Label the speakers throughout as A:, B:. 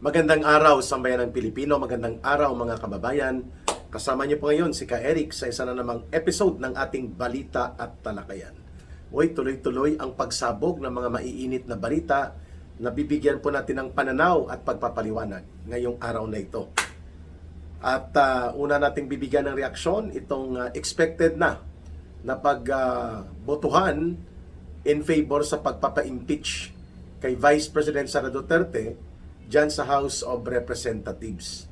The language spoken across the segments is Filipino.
A: Magandang araw sa bayan ng Pilipino, magandang araw mga kababayan. Kasama niyo po ngayon si Ka Eric sa isa na namang episode ng ating Balita at Talakayan. Uy, tuloy-tuloy ang pagsabog ng mga maiinit na balita na bibigyan po natin ng pananaw at pagpapaliwanag ngayong araw na ito. At una nating bibigyan ng reaksyon itong expected na pagbotohan in favor sa pagpapa-impeach kay Vice President Sara Duterte dyan sa House of Representatives.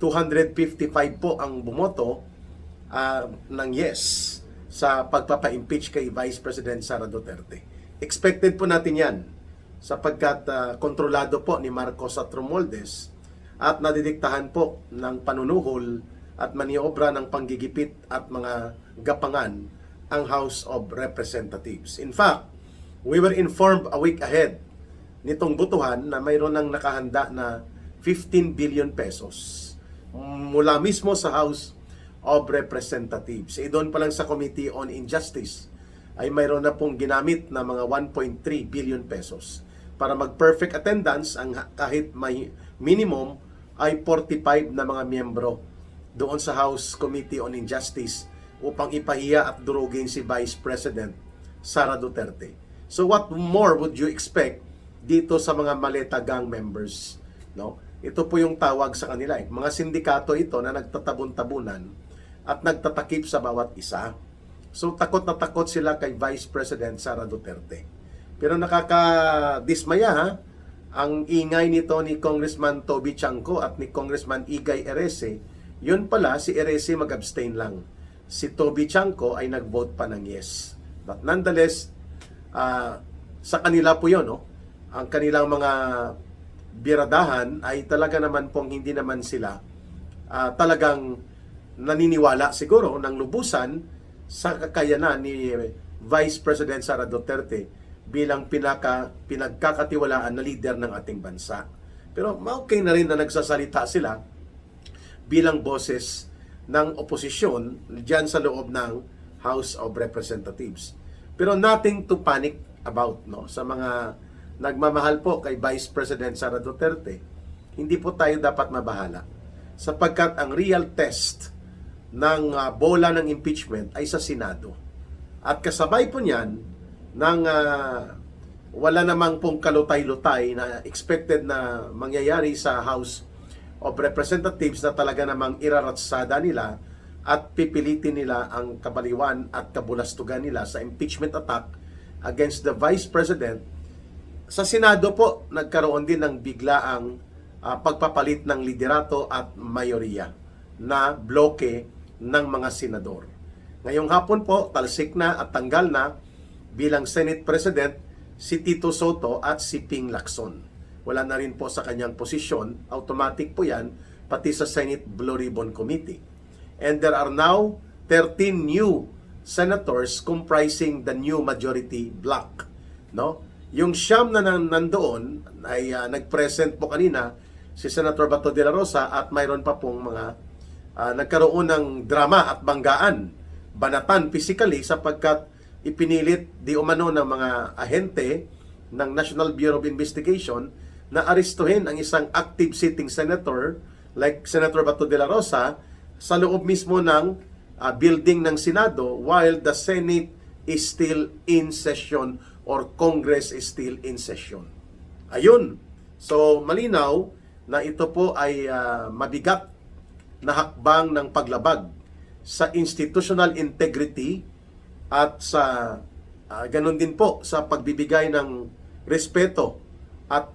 A: 255 po ang bumoto ng yes sa pagpapa-impeach kay Vice President Sara Duterte. Expected po natin yan sapagkat kontrolado po ni Marcos at Romualdez at nadidiktahan po ng panunuhol at maniobra ng panggigipit at mga gapangan ang House of Representatives. In fact, we were informed a week ahead nitong botohan na mayroon ng nakahanda na 15 billion pesos mula mismo sa House of Representatives. Doon pa lang sa Committee on Injustice ay mayroon na pong ginamit na mga 1.3 billion pesos para mag-perfect attendance ang kahit may minimum ay 45 na mga miyembro doon sa House Committee on Injustice upang ipahiya at durugin si Vice President Sara Duterte. So what more would you expect dito sa mga Maleta Gang members, no? Ito po yung tawag sa kanila, mga sindikato ito na nagtatabon-tabunan at nagtatakip sa bawat isa. So takot na takot sila kay Vice President Sara Duterte. Pero nakakadismaya ang ingay nito ni Congressman Toby Chanco at ni Congressman Igay Erese. Yun pala, si Erese mag-abstain lang. Si Toby Chanco ay nag-vote pa ng yes. But nonetheless, sa kanila po yun, no? Ang kanilang mga biradahan ay talaga naman pong hindi naman sila talagang naniniwala siguro ng lubusan sa kakayanan ni Vice President Sara Duterte bilang pinagkakatiwalaan na leader ng ating bansa. Pero okay na rin na nagsasalita sila bilang boses ng oposisyon diyan sa loob ng House of Representatives. Pero nothing to panic about, no, sa mga nagmamahal po kay Vice President Sara Duterte. Hindi po tayo dapat mabahala sapagkat ang real test ng bola ng impeachment ay sa Senado. At kasabay po niyan ng wala namang pong kalutay-lutay na expected na mangyayari sa House of Representatives na talaga namang iraratsada nila at pipilitin nila ang kabaliwan at kabulastugan nila sa impeachment attack against the Vice President. Sa Senado po, nagkaroon din ng biglaang pagpapalit ng liderato at mayoriya na bloke ng mga senador. Ngayong hapon po, talsik na at tanggal na bilang Senate President si Tito Soto at si Ping Lacson. Wala na rin po sa kanyang posisyon, automatic po yan, pati sa Senate Blue Ribbon Committee. And there are now 13 new senators comprising the new majority bloc, no? Yung siyam na nandoon ay nag-present po kanina si Senator Bato de la Rosa at mayroon pa pong mga nagkaroon ng drama at banggaan, banatan physically sapagkat ipinilit di umano ng mga ahente ng National Bureau of Investigation na arestuhin ang isang active sitting senator like Senator Bato de la Rosa sa loob mismo ng building ng Senado while the Senate is still in session or Congress is still in session. Ayun. So, malinaw na ito po ay mabigat na hakbang ng paglabag sa institutional integrity at sa ganun din po sa pagbibigay ng respeto at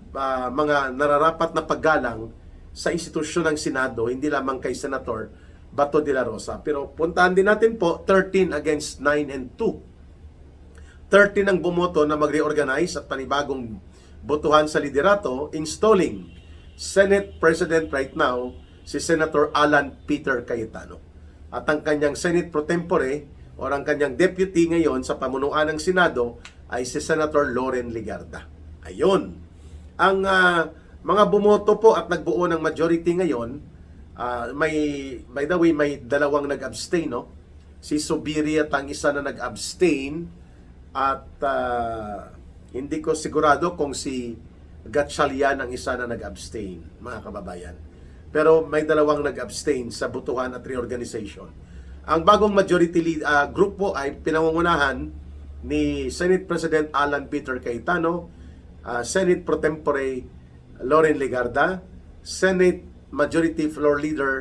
A: mga nararapat na paggalang sa institusyon ng Senado, hindi lamang kay Senator Bato de la Rosa. Pero puntahan din natin po, 13 against 9 and 2. 30 ang bumoto na mag-reorganize at panibagong botohan sa liderato, installing Senate President right now, si Senator Alan Peter Cayetano. At ang kanyang Senate Pro Tempore o ang kanyang deputy ngayon sa pamunuan ng Senado ay si Senator Loren Legarda. Ayun. Ang mga bumoto po at nagbuo ng majority ngayon, by the way, may dalawang nag-abstain, no? Si Subiria at ang isa na nag-abstain. At hindi ko sigurado kung si Gatchalian ang isa na nag-abstain, mga kababayan. Pero may dalawang nag-abstain sa botohan at reorganization. Ang bagong majority group po ay pinangungunahan ni Senate President Alan Peter Cayetano, Senate Pro Tempore Loren Legarda, Senate Majority Floor Leader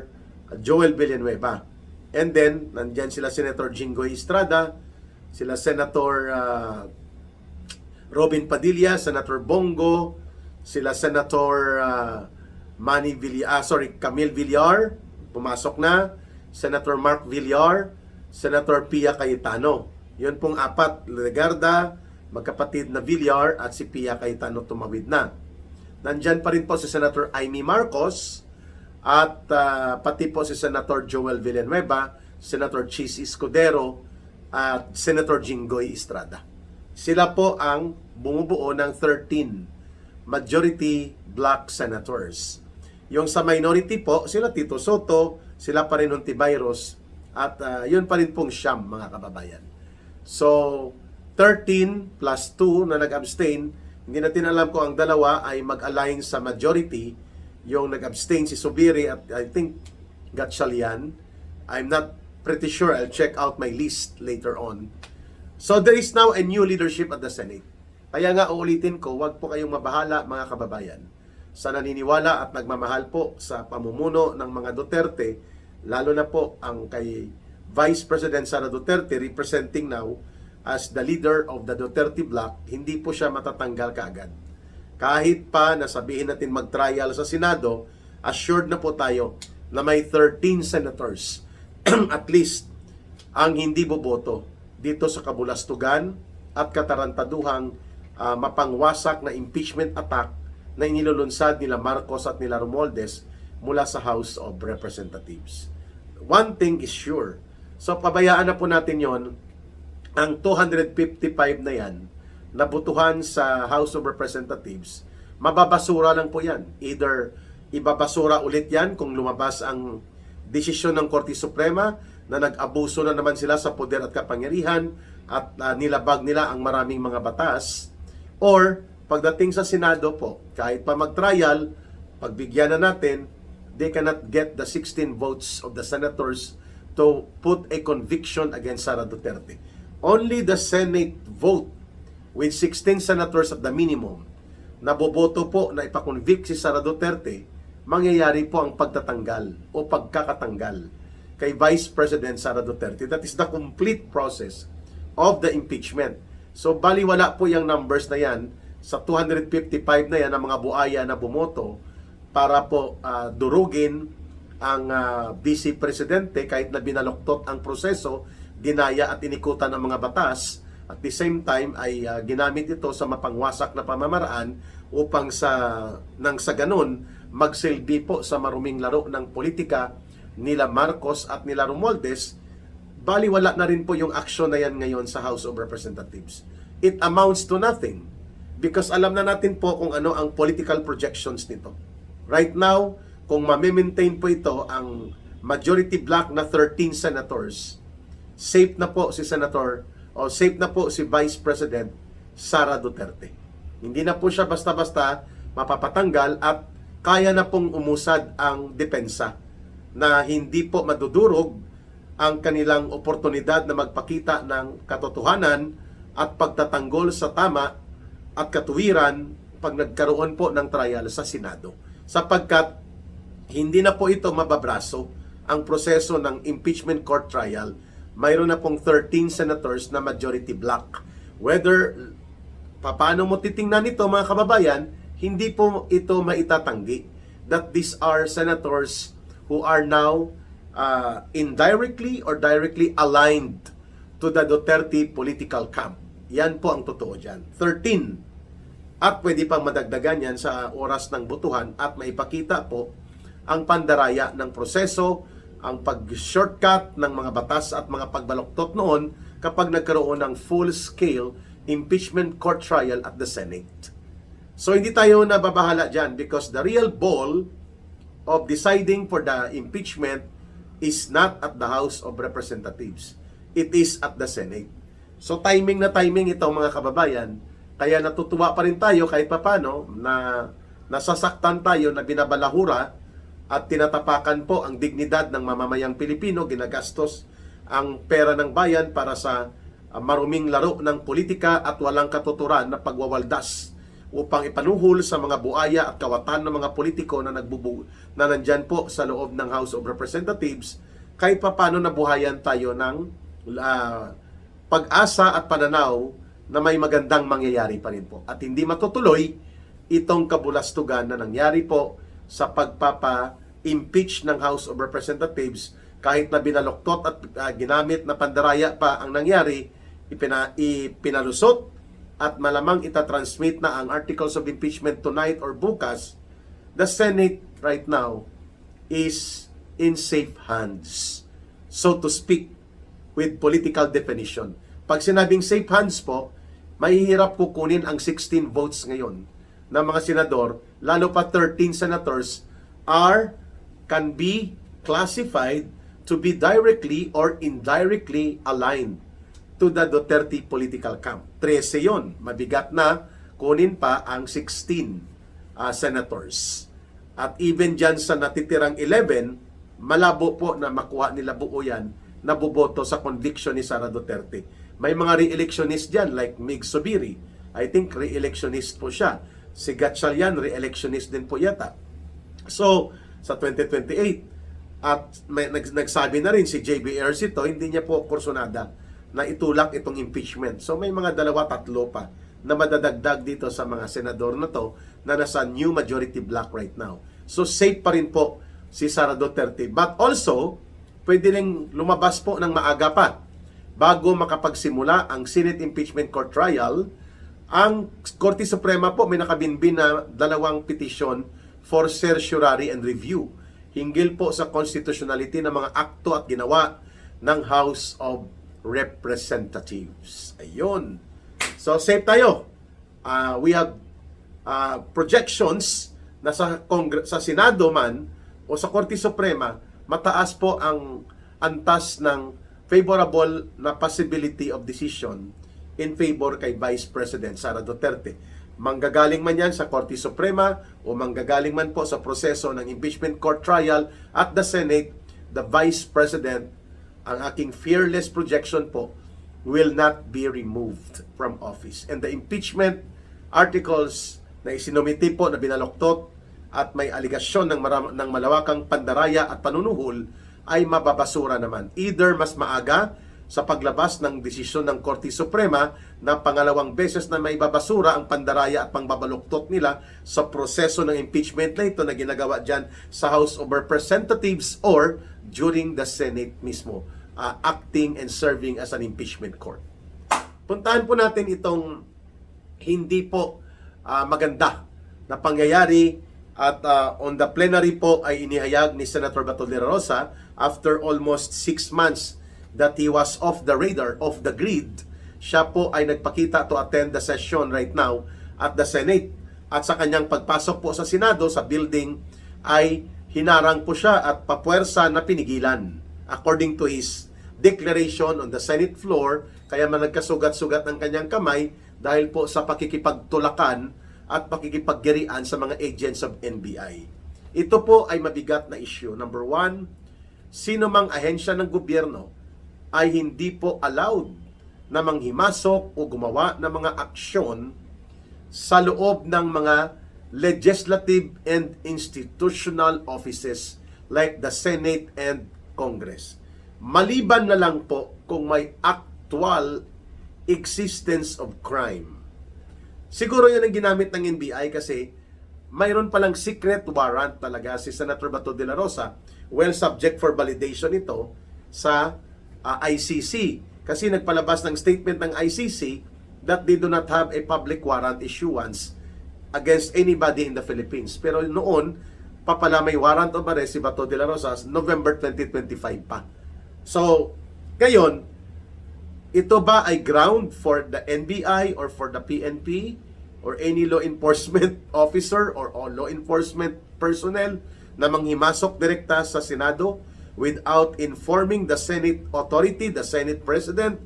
A: Joel Villanueva. And then, nandyan sila Senator Jinggoy Estrada, sila Senator Robin Padilla, Senator Bongo, sila Senator Camille Villar, pumasok na, Senator Mark Villar, Senator Pia Cayetano. Yun pong apat, Legarda, magkapatid na Villar at si Pia Cayetano tumawid na. Nandyan pa rin po si Senator Amy Marcos at pati po si Senator Joel Villanueva, Senator Chis Escudero at Senator Jinggoy Estrada. Sila po ang bumubuo ng 13 majority black senators. Yung sa minority po, sila Tito Soto, sila pa rin Hontiveros, at yun pa rin pong siyam, mga kababayan. So, 13 plus 2 na nag-abstain, hindi natin alam kung ang dalawa ay mag-align sa majority. Yung nag-abstain si Subiri at I think Gatchalian. I'm not pretty sure. I'll check out my list later on. So, there is now a new leadership at the Senate. Kaya nga uulitin ko, wag po kayong mabahala, mga kababayan. Sa naniniwala at nagmamahal po sa pamumuno ng mga Duterte, lalo na po ang kay Vice President Sara Duterte, representing now as the leader of the Duterte Bloc, hindi po siya matatanggal kaagad. Kahit pa nasabihin natin mag-trial sa Senado, assured na po tayo na may 13 senators at least ang hindi boboto dito sa kabulastugan at katarantaduhang mapangwasak na impeachment attack na inilulunsad nila Marcos at nila Romualdez mula sa House of Representatives. One thing is sure. So pabayaan na po natin yon, ang 255 na yan, na butuhan sa House of Representatives, mababasura lang po yan. Either ibabasura ulit yan kung lumabas ang desisyon ng Korte Suprema na nag-abuso na naman sila sa poder at kapangyarihan at nilabag nila ang maraming mga batas, or pagdating sa Senado po, kahit pa mag-trial, pagbigyan na natin, they cannot get the 16 votes of the senators to put a conviction against Sara Duterte. Only the Senate vote with 16 senators at the minimum na boboto po na ipakonvict si Sara Duterte, mangyayari po ang pagtatanggal o pagkakatanggal kay Vice President Sara Duterte. That is the complete process of the impeachment. So baliwala po yung numbers na yan sa 255 na yan ng mga buaya na bumoto para po durugin ang Vice Presidente kahit na binaloktot ang proseso, dinaya at inikutan ng mga batas. At the same time ay ginamit ito sa mapangwasak na pamamaraan upang sa ganun magsilbi po sa maruming laro ng politika nila Marcos at nila Romualdez. Baliwala na rin po yung aksyon na yan ngayon sa House of Representatives. It amounts to nothing because alam na natin po kung ano ang political projections nito. Right now, kung ma-maintain po ito ang majority block na 13 senators, safe na po si Senator o safe na po si Vice President Sara Duterte. Hindi na po siya basta-basta mapapatanggal at kaya na pong umusad ang depensa na hindi po madudurog ang kanilang oportunidad na magpakita ng katotohanan at pagtatanggol sa tama at katuwiran pag nagkaroon po ng trial sa Senado. Sapagkat hindi na po ito mababraso ang proseso ng impeachment court trial. Mayroon na pong 13 senators na majority block. Whether, paano mo titingnan ito mga kababayan, hindi po ito maitatanggi that these are senators who are now indirectly or directly aligned to the Duterte political camp. Yan po ang totoo dyan. 13. At pwede pang madagdagan yan sa oras ng butuhan at maipakita po ang pandaraya ng proseso, ang pag-shortcut ng mga batas at mga pagbaloktot noon kapag nagkaroon ng full-scale impeachment court trial at the Senate. So hindi tayo nababahala dyan because the real ball of deciding for the impeachment is not at the House of Representatives. It is at the Senate. So timing na timing ito mga kababayan Kaya natutuwa pa rin tayo kahit papano na nasasaktan tayo, na binabalahura at tinatapakan po ang dignidad ng mamamayang Pilipino, ginagastos ang pera ng bayan para sa maruming laro ng politika at walang katuturan na pagwawaldas upang ipanuhol sa mga buaya at kawatan ng mga politiko na na nandyan po sa loob ng House of Representatives. Kahit paano nabuhayan tayo ng pag-asa at pananaw na may magandang mangyayari pa rin po. At hindi matutuloy itong kabulastugan na nangyari po sa pagpapa-impeach ng House of Representatives, kahit na binaloktot at ginamit na pandaraya pa ang nangyari, ipinalusot at malamang itatransmit na ang articles of impeachment tonight or bukas. The Senate right now is in safe hands, so to speak, with political definition. Pag sinabing safe hands po, mahihirap kukunin ang 16 votes ngayon ng mga senador, lalo pa 13 senators can be classified to be directly or indirectly aligned to the Duterte political camp. 13 yon. Mabigat na kunin pa ang 16 senators. At even dyan sa natitirang 11, malabo po na makuha nila buo yan na buboto sa conviction ni Sara Duterte. May mga re-electionist dyan like Mig Zubiri. I think re-electionist po siya. Si Gatchalian, re-electionist din po yata. So, sa 2028, at nagsabi na rin si JB Ejercito, hindi niya po kursunada na itulak itong impeachment. So may mga 2-3 pa na madadagdag dito sa mga senador na to na nasa new majority block right now. So safe pa rin po si Sara Duterte. But also, pwede rin lumabas po ng maaga pa bago makapagsimula ang Senate Impeachment Court Trial. Ang Korte Suprema po may nakabinbin na 2 petisyon for certiorari and review hinggil po sa constitutionality ng mga akto at ginawa ng House of Representatives. Ayun. So, safe tayo. We have projections na sa Senado man o sa Korte Suprema, mataas po ang antas ng favorable na possibility of decision in favor kay Vice President Sara Duterte. Manggagaling man yan sa Korte Suprema o manggagaling man po sa proseso ng impeachment court trial at the Senate, the Vice President, ang aking fearless projection po, will not be removed from office. And the impeachment articles na isinumiti po na binaloktot at may aligasyon ng malawakang pandaraya at panunuhol ay mababasura naman. Either mas maaga sa paglabas ng desisyon ng Korte Suprema na pangalawang beses na may babasura ang pandaraya at pangbabaluktot nila sa proseso ng impeachment na ito na ginagawa dyan sa House of Representatives or during the Senate mismo, acting and serving as an impeachment court. Puntahan po natin itong hindi po maganda na pangyayari at on the plenary po ay inihayag ni Senator Bato de la Rosa after almost 6 months that he was off the radar, off the grid. Siya po ay nagpakita to attend the session right now at the Senate. At sa kanyang pagpasok po sa Senado, sa building, ay hinarang po siya at papuwersa na pinigilan. According to his declaration on the Senate floor, kaya man nagkasugat-sugat ng kanyang kamay dahil po sa pakikipagtulakan at pakikipaggirian sa mga agents of NBI. Ito po ay mabigat na issue. Number 1, sino mang ahensya ng gobyerno ay hindi po allowed na manghimasok o gumawa ng mga aksyon sa loob ng mga legislative and institutional offices like the Senate and Congress. Maliban na lang po kung may actual existence of crime. Siguro yan ang ginamit ng NBI kasi mayroon palang secret warrant talaga si Senator Bato de la Rosa. Well, subject for validation ito sa ICC. Kasi nagpalabas ng statement ng ICC that they do not have a public warrant issuance against anybody in the Philippines. Pero noon, papala may warrant of arrest si Bato de la Rosa November 2025 pa. So, ngayon, ito ba ay ground for the NBI or for the PNP or any law enforcement officer or law enforcement personnel na manghimasok direkta sa Senado without informing the Senate authority, the Senate President,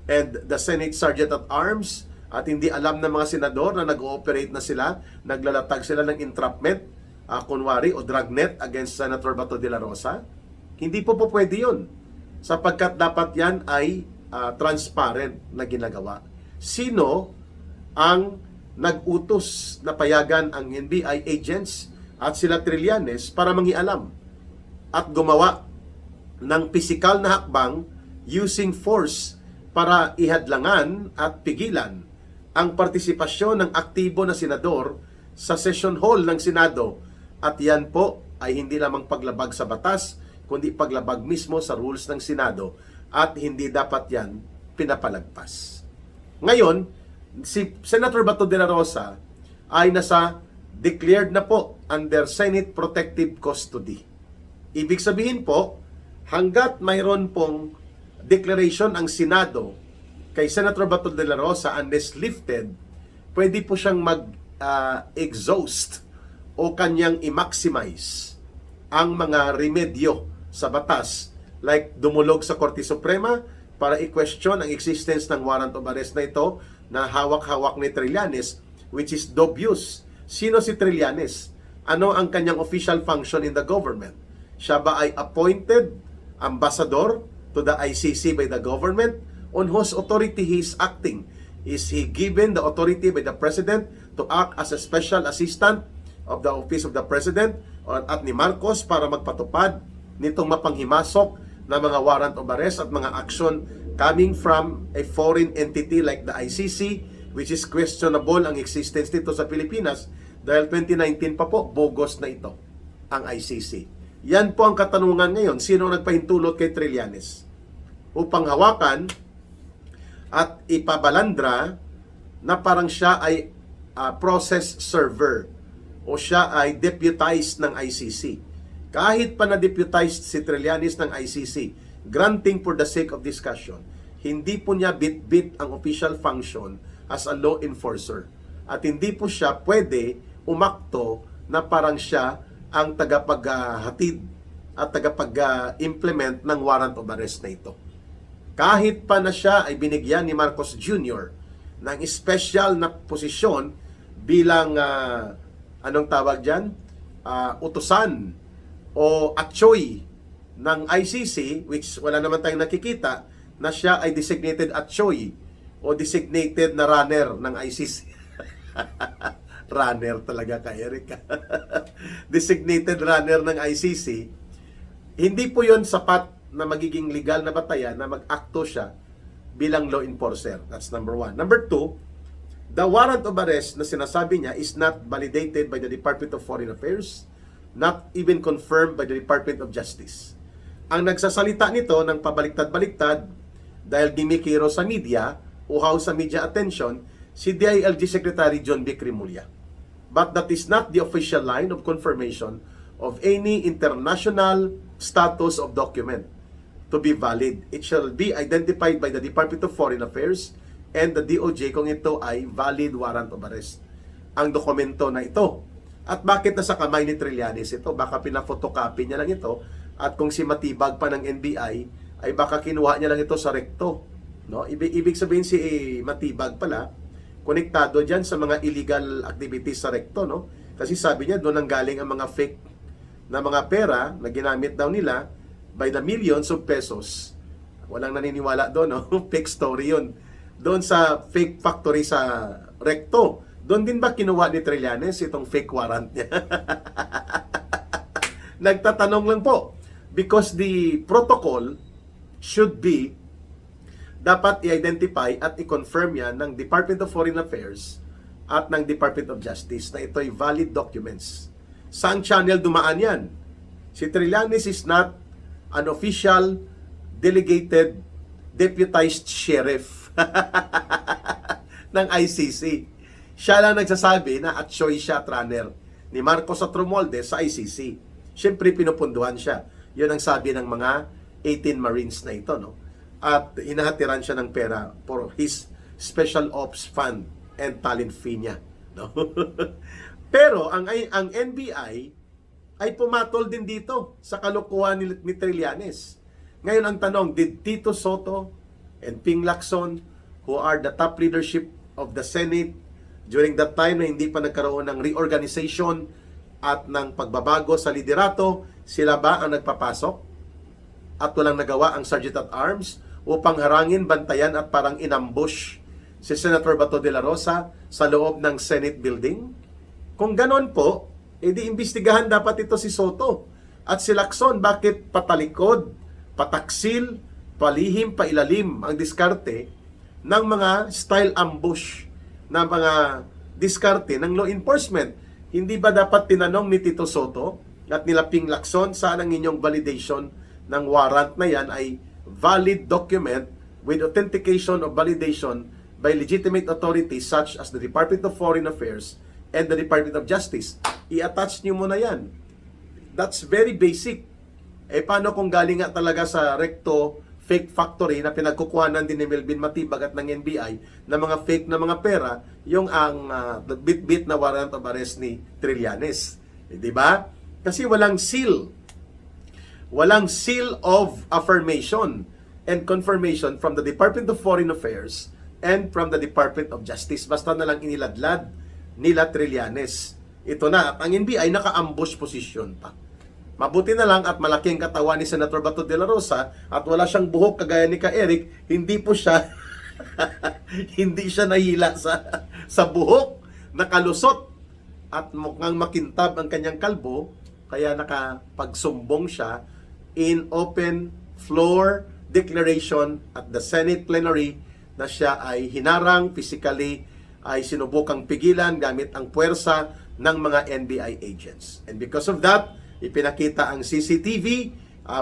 A: and the Senate Sergeant at Arms at hindi alam ng mga senador na nag-ooperate na sila, naglalatag sila ng entrapment, kunwari, o dragnet against Senator Bato de la Rosa? Hindi po pwede yun. Sapagkat dapat yan ay transparent na ginagawa. Sino ang nag-utos na payagan ang NBI agents at sila Trillanes para mangialam at gumawa ng pisikal na hakbang using force para ihadlangan at pigilan ang partisipasyon ng aktibo na senador sa session hall ng Senado, at yan po ay hindi lamang paglabag sa batas kundi paglabag mismo sa rules ng Senado, at hindi dapat yan pinapalagpas. Ngayon, si Senator Bato de la Rosa ay nasa declared na po under Senate Protective Custody. Ibig sabihin po, hanggat mayroon pong declaration ang Senado kay Senator Bato de la Rosa unless lifted, pwede po siyang mag-exhaust o kanyang i-maximize ang mga remedyo sa batas, like dumulog sa Korte Suprema para i-question ang existence ng warrant of arrest na ito na hawak-hawak ni Trillanes, which is dubious. Sino si Trillanes? Ano ang kanyang official function in the government? Siya ba ay appointed ambassador to the ICC by the government? On whose authority he is acting? Is he given the authority by the President to act as a special assistant of the Office of the President at ni Marcos para magpatupad nitong mapanghimasok na mga warrant of arrest at mga action coming from a foreign entity like the ICC, which is questionable ang existence nito sa Pilipinas dahil 2019 pa po, bogus na ito ang ICC. Yan po ang katanungan ngayon, sino nagpahintulot kay Trillanes upang hawakan at ipabalandra na parang siya ay process server o siya ay deputized ng ICC. Kahit pa na-deputized si Trillanes ng ICC, granting for the sake of discussion, hindi po niya bit-bit ang official function as a law enforcer. At hindi po siya pwede umakto na parang siya ang tagapaghatid at tagapag-implement ng warrant of arrest na ito. Kahit pa na siya ay binigyan ni Marcos Jr. ng special na posisyon bilang, anong tawag dyan? Utusan o atchoy ng ICC, which wala naman tayong nakikita na siya ay designated atchoy o designated na runner ng ICC. Runner talaga ka, Eric. Designated runner ng ICC. Hindi po yon sapat na magiging legal na batayan na mag-akto siya bilang law enforcer. That's number one. Number two, the warrant of arrest na sinasabi niya is not validated by the Department of Foreign Affairs, not even confirmed by the Department of Justice. Ang nagsasalita nito ng pabaliktad-baliktad dahil gimikiro sa media, uhaw sa media attention, si DILG Secretary John B. Cremulya. But that is not the official line of confirmation of any international status of document to be valid. It shall be identified by the Department of Foreign Affairs and the DOJ kung ito ay valid warrant of arrest. Ang dokumento na ito. At bakit nasa kamay ni Trillanes ito? Baka pinafotocopy niya lang ito, at kung si Matibag pa ng NBI ay baka kinuha niya lang ito sa rekto. No? Ibig sabihin si Matibag pala, konektado dyan sa mga illegal activities sa rekto. No? Kasi sabi niya, doon ang galing ang mga fake na mga pera na ginamit daw nila by the millions of pesos. Walang naniniwala doon. No? Fake story yun. Doon sa fake factory sa rekto. Doon din ba kinuha ni Trillanes itong fake warrant niya? Nagtatanong lang po. Because the protocol should be, dapat i-identify at i-confirm yan ng Department of Foreign Affairs at ng Department of Justice na ito'y valid documents. Saan channel dumaan yan? Si Trillanes is not an official delegated deputized sheriff ng ICC. Siya lang nagsasabi na atchoy siya at runner ni Marcos at Romualdez sa ICC. Siyempre pinupunduhan siya. Yun ang sabi ng mga 18 Marines na ito, no? At hinahatiran siya ng pera for his Special Ops Fund and talent fee niya, no? Pero ang NBI ay pumatol din dito sa kalokohan ni Trillanes. Ngayon ang tanong, did Tito Soto and Ping Lacson, who are the top leadership of the Senate during that time na hindi pa nagkaroon ng reorganization at ng pagbabago sa liderato, sila ba ang nagpapasok at walang nagawa ang Sergeant at Arms upang harangin, bantayan at parang inambush si Senator Bato de la Rosa sa loob ng Senate building? Kung ganon po, edi imbestigahan dapat ito si Soto at si Lacson. Bakit patalikod, pataksil, palihim, pailalim ang diskarte ng mga style ambush na mga diskarte ng law enforcement? Hindi ba dapat tinanong ni Tito Soto at nila Ping Lacson saan ang inyong validation ng warrant na yan ay valid document with authentication of validation by legitimate authorities such as the Department of Foreign Affairs and the Department of Justice? I-attach nyo muna yan. That's very basic. Paano kung galing nga talaga sa recto fake factory na pinagkukuhanan din ni Melvin Matibag at ng NBI na mga fake na mga pera, yung ang bit-bit na warrant of arrest ni Trillanes. Di ba? Kasi walang seal. Walang seal of affirmation and confirmation from the Department of Foreign Affairs and from the Department of Justice. Basta na lang iniladlad nila Trillanes. Ito na, at ang NBI naka-ambush position pa. Mabuti na lang at malaking katawan ni Senator Bato de la Rosa at wala siyang buhok kagaya ni Ka-Eric, hindi po siya hindi siya nahila sa buhok, nakalusot at mukhang makintab ang kanyang kalbo, kaya nakapagsumbong siya in open floor declaration at the Senate plenary na siya ay hinarang, physically ay sinubukang pigilan gamit ang puwersa ng mga NBI agents. And because of that, ipinakita ang CCTV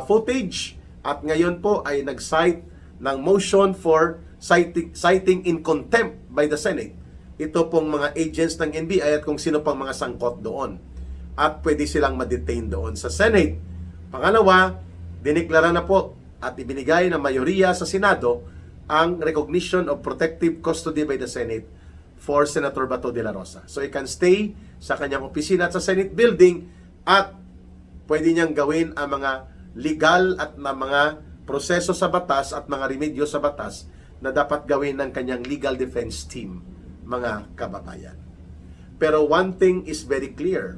A: footage at ngayon po ay nag-cite ng motion for citing in contempt by the Senate. Ito pong mga agents ng NBI at kung sino pang mga sangkot doon. At pwede silang ma-detain doon sa Senate. Pangalawa, diniklara na po at ibinigay ng mayoriya sa Senado ang recognition of protective custody by the Senate for Senator Bato de la Rosa. So he can stay sa kanyang opisina at sa Senate building at pwede niyang gawin ang mga legal at na mga proseso sa batas at mga remedyo sa batas na dapat gawin ng kanyang legal defense team, mga kababayan. Pero one thing is very clear.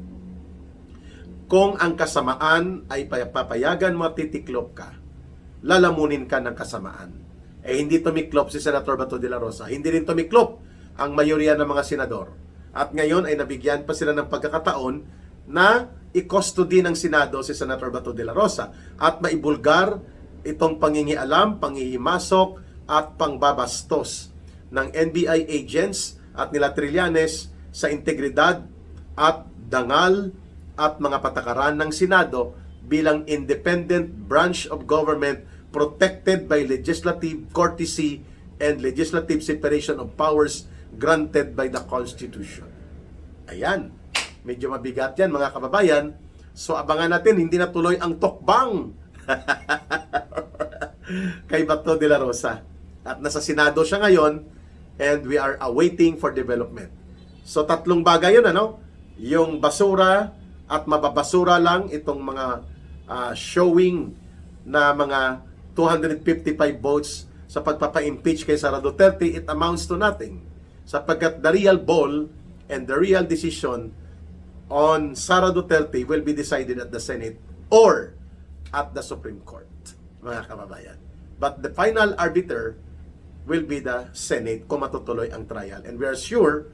A: Kung ang kasamaan ay papayagan mo at titiklop ka, lalamunin ka ng kasamaan. Hindi tumiklop si Senator Bato de la Rosa. Hindi rin tumiklop ang mayoriya ng mga senador. At ngayon ay nabigyan pa sila ng pagkakataon na i-custody ng Senado si Senator Bato de la Rosa at maibulgar itong pangingialam, panghihimasok at pangbabastos ng NBI agents at nila Trillanes sa integridad at dangal at mga patakaran ng Senado bilang independent branch of government protected by legislative courtesy and legislative separation of powers granted by the Constitution. Ayan. Medyo mabigat yan, mga kababayan. So, abangan natin, hindi na tuloy ang tokbang kay Bato de la Rosa. At nasa Senado siya ngayon, and we are awaiting for development. So, tatlong bagay yun, ano? Yung basura at mababasura lang itong mga showing na mga 255 votes sa pagpapa-impeach kay Sara Duterte, it amounts to nothing. Sapagkat the real ball and the real decision on Sara Duterte will be decided at the Senate or at the Supreme Court, mga kababayan. But the final arbiter will be the Senate kung matutuloy ang trial. And we are sure,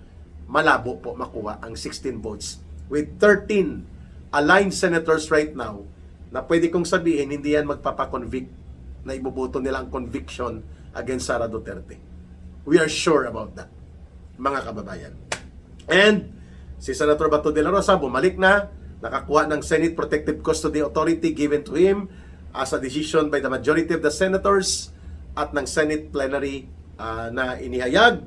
A: malabo po makuha ang 16 votes with 13 aligned senators right now na pwede kong sabihin, hindi yan magpapakonvict na ibubuto nila ang conviction against Sara Duterte. We are sure about that, mga kababayan. And si Senator Bato de la Rosa bumalik na, nakakuha ng Senate Protective Custody Authority given to him as a decision by the majority of the senators at ng Senate plenary na inihayag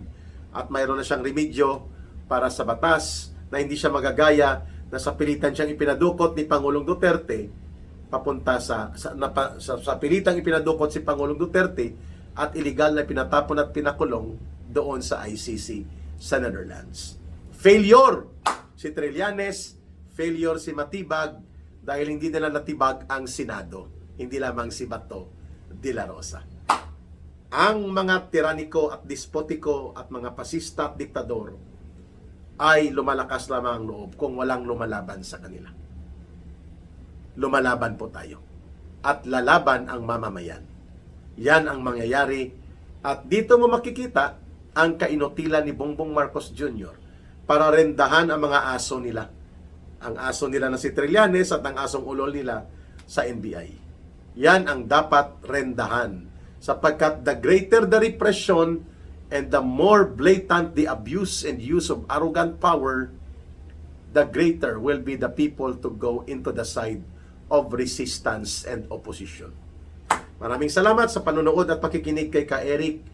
A: at mayroon na siyang remedyo para sa batas na hindi siya magagaya na sa pilitan siyang ipinadukot ni Pangulong Duterte papunta sa pilitang ipinadukot si Pangulong Duterte at illegal na pinatapon at pinakulong doon sa ICC sa Netherlands. Failure si Trillanes, failure si Matibag dahil hindi nila natibag ang Senado, hindi lamang si Bato de la Rosa. ang mga tiraniko at despotiko at mga pasista at diktador ay lumalakas lamang ang loob kung walang lumalaban sa kanila. Lumalaban po tayo. At lalaban ang mamamayan. Yan ang mangyayari. At dito mo makikita ang kainutilan ni Bongbong Marcos Jr. para rendahan ang mga aso nila. Ang aso nila na si Trillanes at ang asong ulol nila sa NBI. Yan ang dapat rendahan. Sapagkat the greater the repression and the more blatant the abuse and use of arrogant power, the greater will be the people to go into the side of resistance and opposition. Maraming salamat sa panonood at pakikinig kay Ka Eric.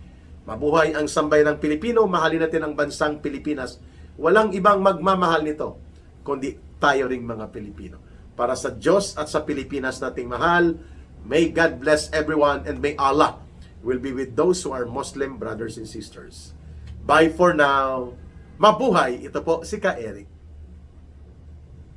A: Mabuhay ang sambayanang Pilipino, mahalin natin ang bansang Pilipinas. Walang ibang magmamahal nito, kundi tayo ring mga Pilipino. Para sa Diyos at sa Pilipinas nating mahal, may God bless everyone and may Allah will be with those who are Muslim brothers and sisters. Bye for now. Mabuhay! Ito po si Ka Eric.